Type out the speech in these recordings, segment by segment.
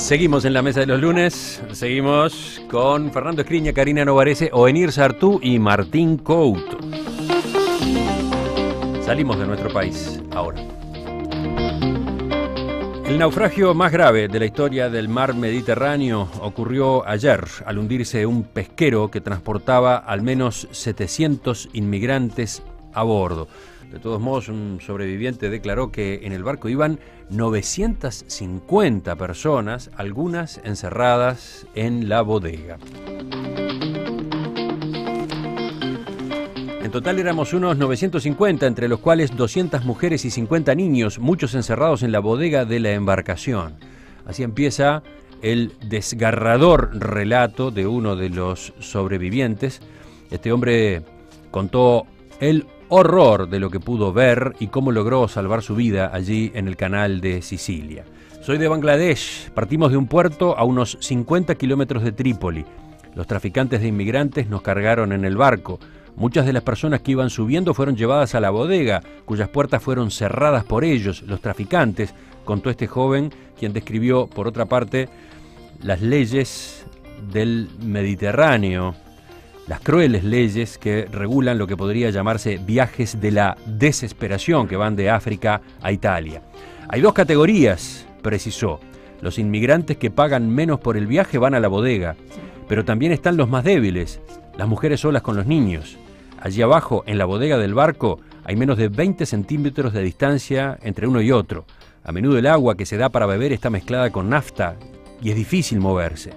Seguimos en la mesa de los lunes, seguimos con Fernando Escriña, Karina Novarese, Oenir Sartú y Martín Couto. Salimos de nuestro país ahora. El naufragio más grave de la historia del mar Mediterráneo ocurrió ayer al hundirse un pesquero que transportaba al menos 700 inmigrantes a bordo. De todos modos, un sobreviviente declaró que en el barco iban 950 personas, algunas encerradas en la bodega. En total éramos unos 950, entre los cuales 200 mujeres y 50 niños, muchos encerrados en la bodega de la embarcación. Así empieza el desgarrador relato de uno de los sobrevivientes. Este hombre contó el horror de lo que pudo ver y cómo logró salvar su vida allí en el canal de Sicilia. Soy de Bangladesh, partimos de un puerto a unos 50 kilómetros de Trípoli. Los traficantes de inmigrantes nos cargaron en el barco. Muchas de las personas que iban subiendo fueron llevadas a la bodega, cuyas puertas fueron cerradas por ellos, los traficantes, contó este joven, quien describió, por otra parte, las leyes del Mediterráneo, las crueles leyes que regulan lo que podría llamarse viajes de la desesperación que van de África a Italia. Hay dos categorías, precisó. Los inmigrantes que pagan menos por el viaje van a la bodega, pero también están los más débiles, las mujeres solas con los niños. Allí abajo, en la bodega del barco, hay menos de 20 centímetros de distancia entre uno y otro. A menudo el agua que se da para beber está mezclada con nafta y es difícil moverse.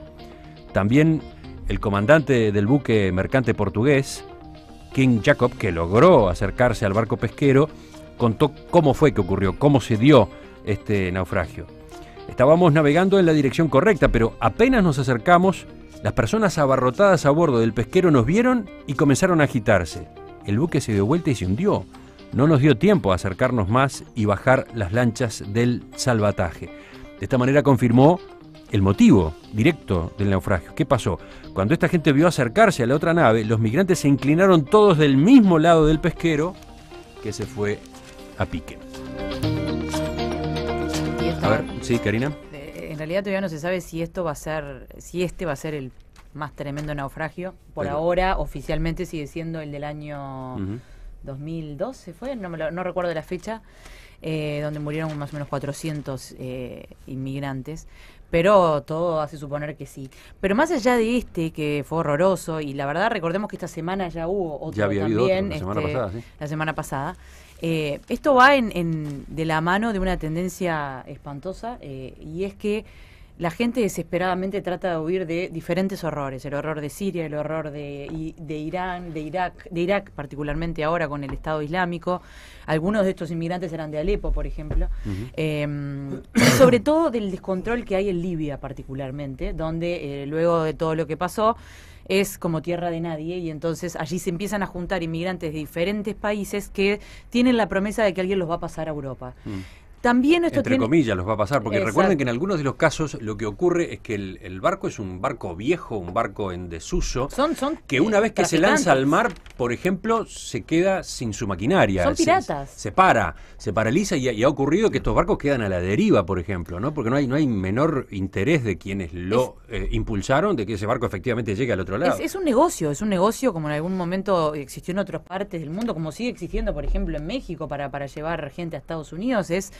También el comandante del buque mercante portugués, King Jacob, que logró acercarse al barco pesquero, contó cómo fue que ocurrió, cómo se dio este naufragio. Estábamos navegando en la dirección correcta, pero apenas nos acercamos, las personas abarrotadas a bordo del pesquero nos vieron y comenzaron a agitarse. El buque se dio vuelta y se hundió. No nos dio tiempo a acercarnos más y bajar las lanchas del salvataje. De esta manera confirmó el motivo directo del naufragio. ¿Qué pasó? Cuando esta gente vio acercarse a la otra nave, los migrantes se inclinaron todos del mismo lado del pesquero, que se fue a pique. A ver, sí, Karina. En realidad todavía no se sabe si este va a ser el más tremendo naufragio. Por ahora, oficialmente sigue siendo el del año 2012, ¿fue? No recuerdo la fecha, donde murieron más o menos 400 inmigrantes. Pero todo hace suponer que sí. Pero más allá de que fue horroroso, y la verdad recordemos que esta semana ya hubo otro, ya había también, habido otro, la semana pasada, sí. La semana pasada. Esto va de la mano de una tendencia espantosa, y es que la gente desesperadamente trata de huir de diferentes horrores, el horror de Siria, el horror de Irán, de Irak particularmente ahora con el Estado Islámico. Algunos de estos inmigrantes eran de Alepo, por ejemplo. Y sobre todo del descontrol que hay en Libia particularmente, donde luego de todo lo que pasó es como tierra de nadie, y entonces allí se empiezan a juntar inmigrantes de diferentes países que tienen la promesa de que alguien los va a pasar a Europa. También esto entre comillas los va a pasar, porque recuerden que en algunos de los casos lo que ocurre es que el barco es un barco viejo, un barco en desuso, que una vez que se lanza al mar, por ejemplo, se queda sin su maquinaria. Son piratas. Se paraliza y ha ocurrido que estos barcos quedan a la deriva, por ejemplo, ¿no? Porque no hay menor interés de quienes lo impulsaron de que ese barco efectivamente llegue al otro lado. Es un negocio como en algún momento existió en otras partes del mundo, como sigue existiendo, por ejemplo, en México para llevar gente a Estados Unidos. Es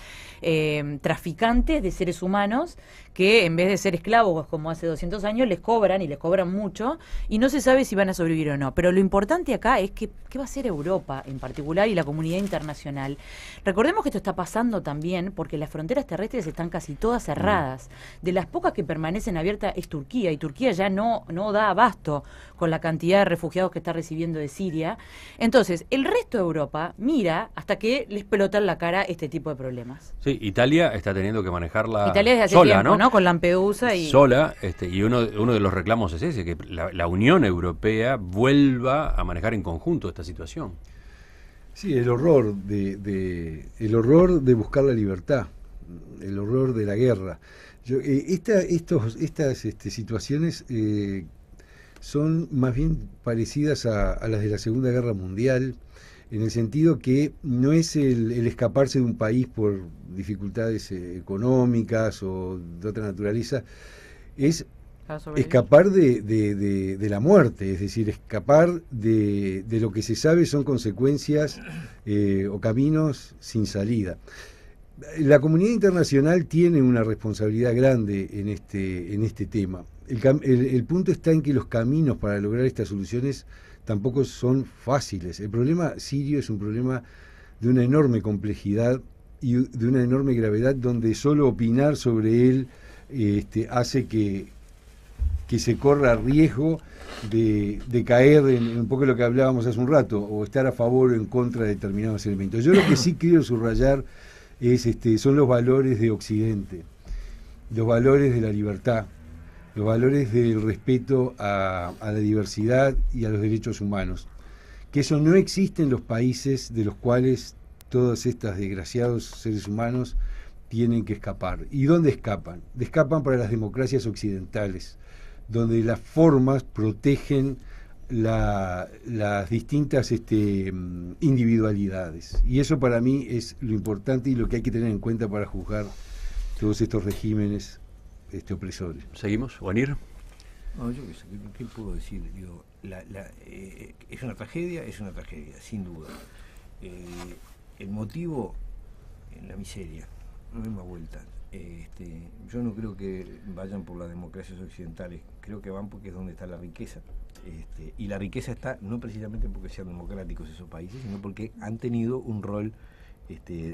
traficantes de seres humanos que en vez de ser esclavos como hace 200 años les cobran y les cobran mucho y no se sabe si van a sobrevivir o no. Pero lo importante acá es que qué va a hacer Europa en particular y la comunidad internacional. Recordemos que esto está pasando también porque las fronteras terrestres están casi todas cerradas. De las pocas que permanecen abiertas es Turquía, y Turquía ya no da abasto con la cantidad de refugiados que está recibiendo de Siria. Entonces, el resto de Europa mira hasta que les pelotan la cara este tipo de problemas. Sí, Italia está teniendo que manejarla desde hace sola, tiempo, ¿no? Con Lampedusa y... Sola, y uno de los reclamos es ese, que la Unión Europea vuelva a manejar en conjunto esta situación. Sí, el horror de buscar la libertad, el horror de la guerra. Estas situaciones son más bien parecidas a las de la Segunda Guerra Mundial, en el sentido que no es el escaparse de un país por dificultades económicas o de otra naturaleza, es escapar de la muerte, es decir, escapar de lo que se sabe son consecuencias o caminos sin salida. La comunidad internacional tiene una responsabilidad grande en este tema. El punto está en que los caminos para lograr estas soluciones tampoco son fáciles. El problema sirio es un problema de una enorme complejidad y de una enorme gravedad, donde solo opinar sobre él hace que se corra riesgo de caer en un poco lo que hablábamos hace un rato, o estar a favor o en contra de determinados elementos. Yo lo que sí quiero subrayar son los valores de Occidente, los valores de la libertad, los valores del respeto a la diversidad y a los derechos humanos, que eso no existe en los países de los cuales todos estos desgraciados seres humanos tienen que escapar. ¿Y dónde escapan? Escapan para las democracias occidentales, donde las formas protegen las distintas individualidades. Y eso para mí es lo importante y lo que hay que tener en cuenta para juzgar todos estos regímenes opresores. ¿Seguimos? ¿Juanir? No, yo ¿qué puedo decir? Digo, es una tragedia, sin duda. El motivo en la miseria, no hay más vuelta. Yo no creo que vayan por las democracias occidentales, creo que van porque es donde está la riqueza. Y la riqueza está no precisamente porque sean democráticos esos países, sino porque han tenido un rol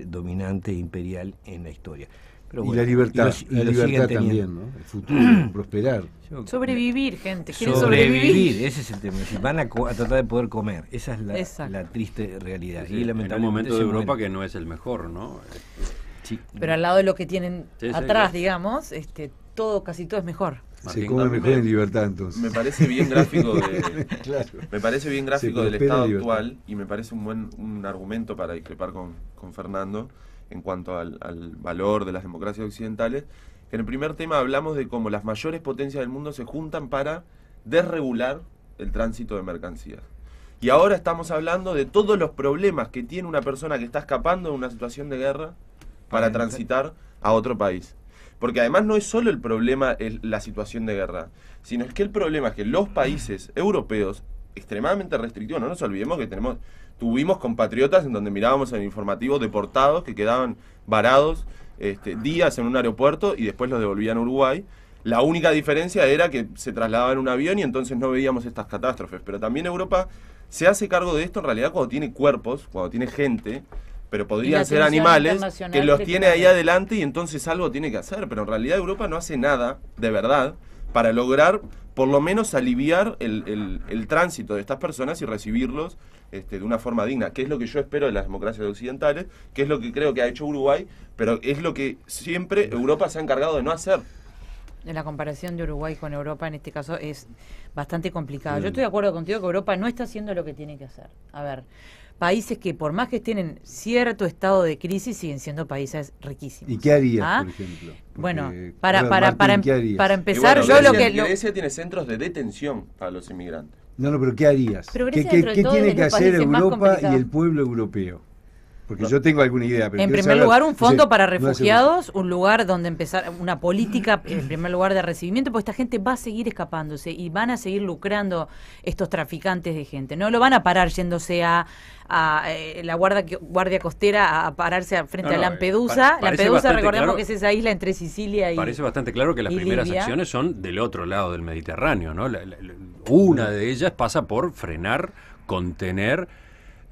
dominante imperial en la historia. Pero bueno, y la libertad, la libertad también, ¿no? El futuro, prosperar. Sobrevivir, gente. Quieren sobrevivir, ese es el tema. Van a tratar de poder comer. Esa es la triste realidad. Sí, y lamentablemente en un momento de Europa que no es el mejor, ¿no? Sí. Pero al lado de lo que tienen atrás, digamos, casi todo es mejor. Se come mejor en libertad, entonces. Me parece bien gráfico claro. Me parece bien gráfico del Estado actual, y me parece un argumento para discrepar con Fernando en cuanto al valor de las democracias occidentales. En el primer tema hablamos de cómo las mayores potencias del mundo se juntan para desregular el tránsito de mercancías. Y ahora estamos hablando de todos los problemas que tiene una persona que está escapando de una situación de guerra para transitar a otro país. Porque además no es solo el problema la situación de guerra, sino es que el problema es que los países europeos, extremadamente restrictivos, no nos olvidemos que tuvimos compatriotas en donde mirábamos en el informativo deportados que quedaban varados días en un aeropuerto y después los devolvían a Uruguay. La única diferencia era que se trasladaban en un avión y entonces no veíamos estas catástrofes. Pero también Europa se hace cargo de esto en realidad cuando tiene cuerpos, cuando tiene gente, pero podrían ser animales, que los tiene ahí adelante y entonces algo tiene que hacer. Pero en realidad Europa no hace nada, de verdad, para lograr por lo menos aliviar el tránsito de estas personas y recibirlos de una forma digna, que es lo que yo espero de las democracias occidentales, que es lo que creo que ha hecho Uruguay, pero es lo que siempre Europa se ha encargado de no hacer. La comparación de Uruguay con Europa en este caso es bastante complicada. Yo estoy de acuerdo contigo que Europa no está haciendo lo que tiene que hacer. A ver, países que por más que estén en cierto estado de crisis siguen siendo países riquísimos. ¿Y qué harías, por ejemplo? Porque, bueno, Martín, para empezar, bueno, yo lo que... Grecia tiene centros de detención para los inmigrantes. No, pero ¿qué harías? Pero ¿Qué tiene que hacer Europa y el pueblo europeo? Porque yo tengo alguna idea. Pero en primer lugar, un fondo para refugiados, un lugar donde empezar una política, en primer lugar, de recibimiento, porque esta gente va a seguir escapándose y van a seguir lucrando estos traficantes de gente. No lo van a parar yéndose a la guardia costera a pararse frente a Lampedusa. Lampedusa, recordemos que es esa isla entre Sicilia y parece bastante claro que las primeras Libia. acciones son del otro lado del Mediterráneo, ¿no? Una de ellas pasa por frenar, contener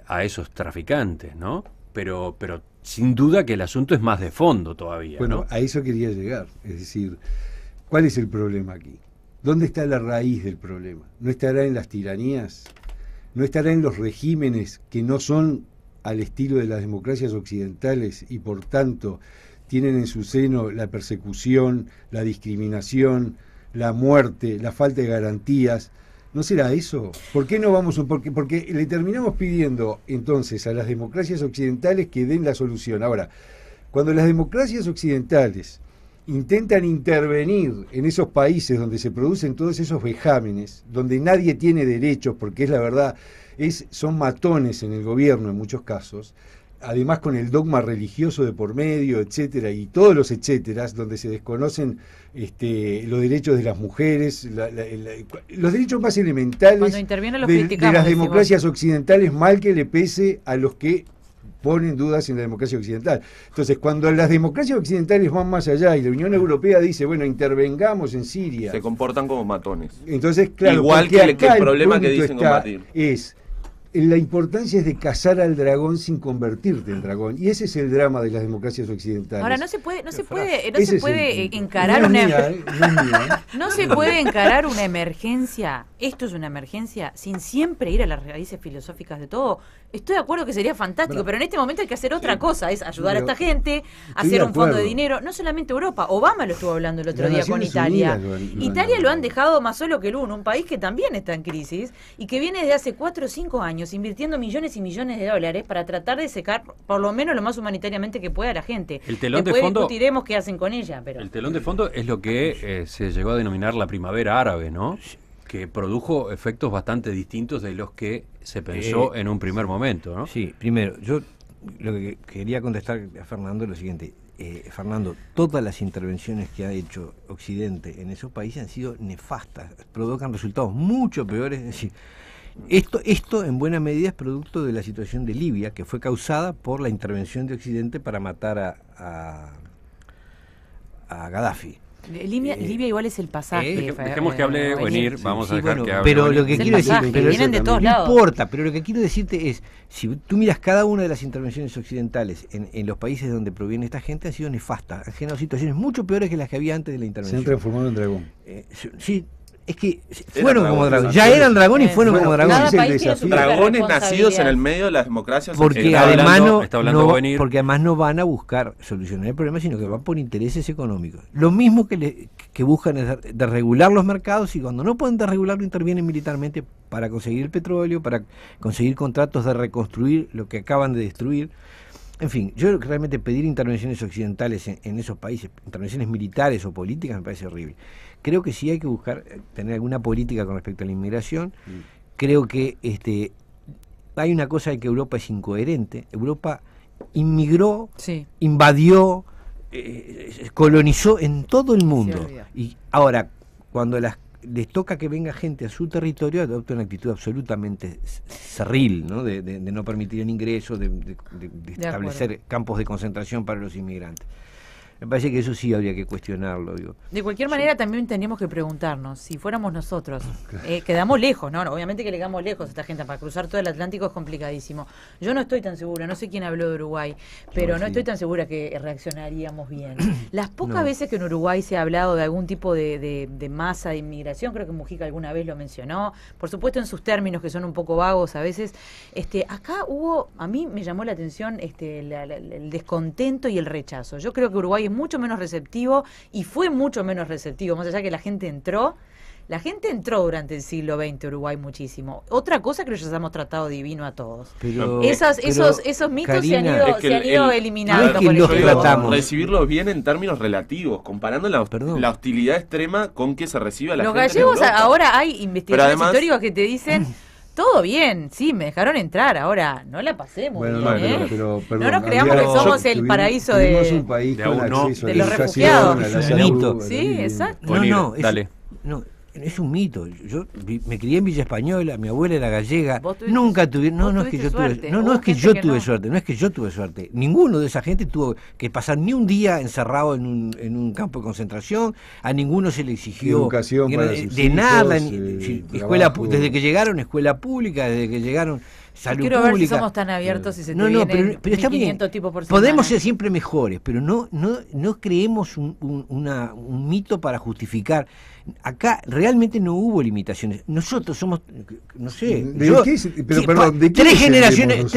a esos traficantes, ¿no? Pero sin duda que el asunto es más de fondo todavía. Bueno, ¿no? a eso quería llegar. Es decir, ¿cuál es el problema aquí? ¿Dónde está la raíz del problema? ¿No estará en las tiranías? ¿No estará en los regímenes que no son al estilo de las democracias occidentales y por tanto tienen en su seno la persecución, la discriminación, la muerte, la falta de garantías? ¿No será eso? ¿Por qué no vamos? Porque le terminamos pidiendo entonces a las democracias occidentales que den la solución. Ahora, cuando las democracias occidentales intentan intervenir en esos países donde se producen todos esos vejámenes, donde nadie tiene derechos, porque es la verdad, son matones en el gobierno en muchos casos, además con el dogma religioso de por medio, etcétera, y todos los etcéteras, donde se desconocen los derechos de las mujeres, los derechos más elementales de las democracias occidentales, mal que le pese a los que ponen dudas en la democracia occidental. Entonces, cuando las democracias occidentales van más allá y la Unión Europea dice, bueno, intervengamos en Siria, se comportan como matones. Entonces, claro, igual que el problema que dicen combatir la importancia es de cazar al dragón sin convertirte en dragón, y ese es el drama de las democracias occidentales. Ahora no se puede encarar una emergencia. Esto es una emergencia sin siempre ir a las raíces filosóficas de todo. Estoy de acuerdo que sería fantástico, pero en este momento hay que hacer otra cosa, es ayudar a esta gente, hacer un fondo de dinero, no solamente Europa. Obama lo estuvo hablando el otro día con Italia. Italia lo han dejado más solo que el uno, un país que también está en crisis y que viene desde hace 4 o 5 años invirtiendo millones y millones de dólares para tratar de secar por lo menos lo más humanitariamente que pueda a la gente. El telón Después de fondo, discutiremos qué hacen con ella. Pero el telón de fondo es lo que se llegó a denominar la primavera árabe, ¿no? Que produjo efectos bastante distintos de los que se pensó en un primer momento, ¿no? Sí, primero, yo lo que quería contestar a Fernando es lo siguiente. Fernando, todas las intervenciones que ha hecho Occidente en esos países han sido nefastas, provocan resultados mucho peores. Es decir, esto en buena medida es producto de la situación de Libia, que fue causada por la intervención de Occidente para matar a Gaddafi. Libia igual es el pasaje. Dejemos que hable Guenir, vamos a dejar que hable. Pero lo que quiero decir, vienen de todos lados. No importa, pero lo que quiero decirte es, si tú miras cada una de las intervenciones occidentales en los países donde proviene esta gente, han sido nefastas, han generado situaciones mucho peores que las que había antes de la intervención. Se han transformado en dragón. Sí. Es que fueron como dragón. Ya eran dragón y fueron como dragón. Dragones nacidos en el medio de las democracias. Porque además no van a buscar solucionar el problema, sino que van por intereses económicos. Lo mismo que buscan es de regular los mercados, y cuando no pueden desregularlo intervienen militarmente para conseguir el petróleo, para conseguir contratos de reconstruir lo que acaban de destruir. En fin, yo realmente pedir intervenciones occidentales en esos países, intervenciones militares o políticas, me parece horrible. Creo que sí hay que buscar tener alguna política con respecto a la inmigración. Creo que hay una cosa de que Europa es incoherente. Europa inmigró, invadió, colonizó en todo el mundo. Y ahora, cuando les toca que venga gente a su territorio, adopta una actitud absolutamente cerril, ¿no? De no permitir el ingreso, de establecer campos de concentración para los inmigrantes. Me parece que eso sí habría que cuestionarlo. Digo. De cualquier manera, también tendríamos que preguntarnos, si fuéramos nosotros, quedamos lejos, ¿no? Obviamente que le quedamos lejos a esta gente, para cruzar todo el Atlántico es complicadísimo. Yo no estoy tan segura, no sé quién habló de Uruguay, pero no estoy tan segura que reaccionaríamos bien. Las pocas veces que en Uruguay se ha hablado de algún tipo de masa de inmigración, creo que Mujica alguna vez lo mencionó, por supuesto en sus términos que son un poco vagos a veces, acá a mí me llamó la atención el descontento y el rechazo. Yo creo que Uruguay es mucho menos receptivo y fue mucho menos receptivo, más allá que la gente entró durante el siglo XX Uruguay muchísimo. Otra cosa que los hemos tratado divino a todos. Esos mitos, Karina, se han ido eliminando. Recibirlos bien en términos relativos, comparando la hostilidad extrema con que se recibe a la gente. Los gallegos ahora hay investigaciones históricas que te dicen todo bien, sí, me dejaron entrar, ahora no la pasemos bien, pero, perdón, no nos creamos que somos el paraíso un país de los refugiados. Es un mito. Sí, exacto. No, es un mito. Yo me crié en Villa Española, mi abuela era gallega, nunca tuvieron, no es que yo tuve suerte. Ninguno de esa gente tuvo que pasar ni un día encerrado en un campo de concentración, a ninguno se le exigió educación de nada, desde que llegaron escuela pública, desde que llegaron salud quiero pública. Ver si somos tan abiertos y se te vienen pero está bien. Tipos por semana. Podemos ser siempre mejores, pero no creemos un mito para justificar. Acá realmente no hubo limitaciones. Nosotros somos, no sé, tres generaciones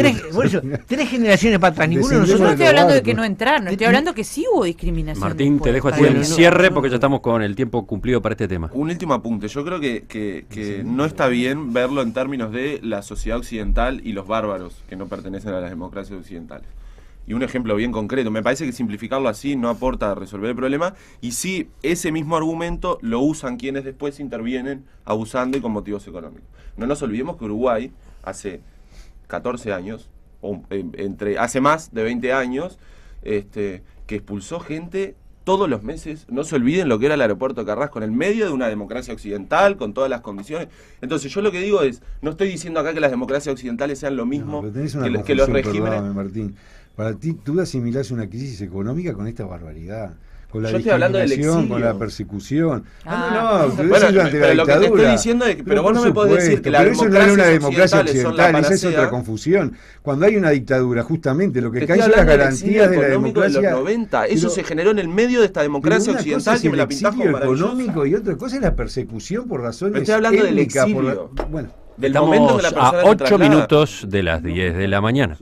para atrás. Ninguno de nosotros. No estoy hablando de que no entraron, estoy hablando que sí hubo discriminación. Martín, te dejo así el cierre porque ya estamos con el tiempo cumplido para este tema. Un último apunte. Yo creo que no está bien verlo en términos de la sociedad occidental y los bárbaros que no pertenecen a las democracias occidentales. y un ejemplo bien concreto. Me parece que simplificarlo así no aporta a resolver el problema, y sí, ese mismo argumento lo usan quienes después intervienen abusando y con motivos económicos. No nos olvidemos que Uruguay hace 14 años, o hace más de 20 años, que expulsó gente todos los meses. No se olviden lo que era el aeropuerto de Carrasco, en el medio de una democracia occidental, con todas las condiciones. Entonces yo lo que digo es, no estoy diciendo acá que las democracias occidentales sean lo mismo que los regímenes. Martín, para ti, tú asimilás una crisis económica con esta barbaridad. Con la yo estoy hablando del exilio, con la persecución. Bueno, pero lo que te estoy diciendo es que, pero vos no me podés decir que la democracia occidental, esa es otra confusión. Cuando hay una dictadura, justamente lo que cae son las garantías de la democracia. De los 90, eso se generó en el medio de esta democracia occidental que me la pintás como maravillosa. Económico y otra cosa es la persecución por razones étnicas. Estoy hablando del exilio. Bueno, del momento que la persona a 8 minutos de las 10 de la mañana.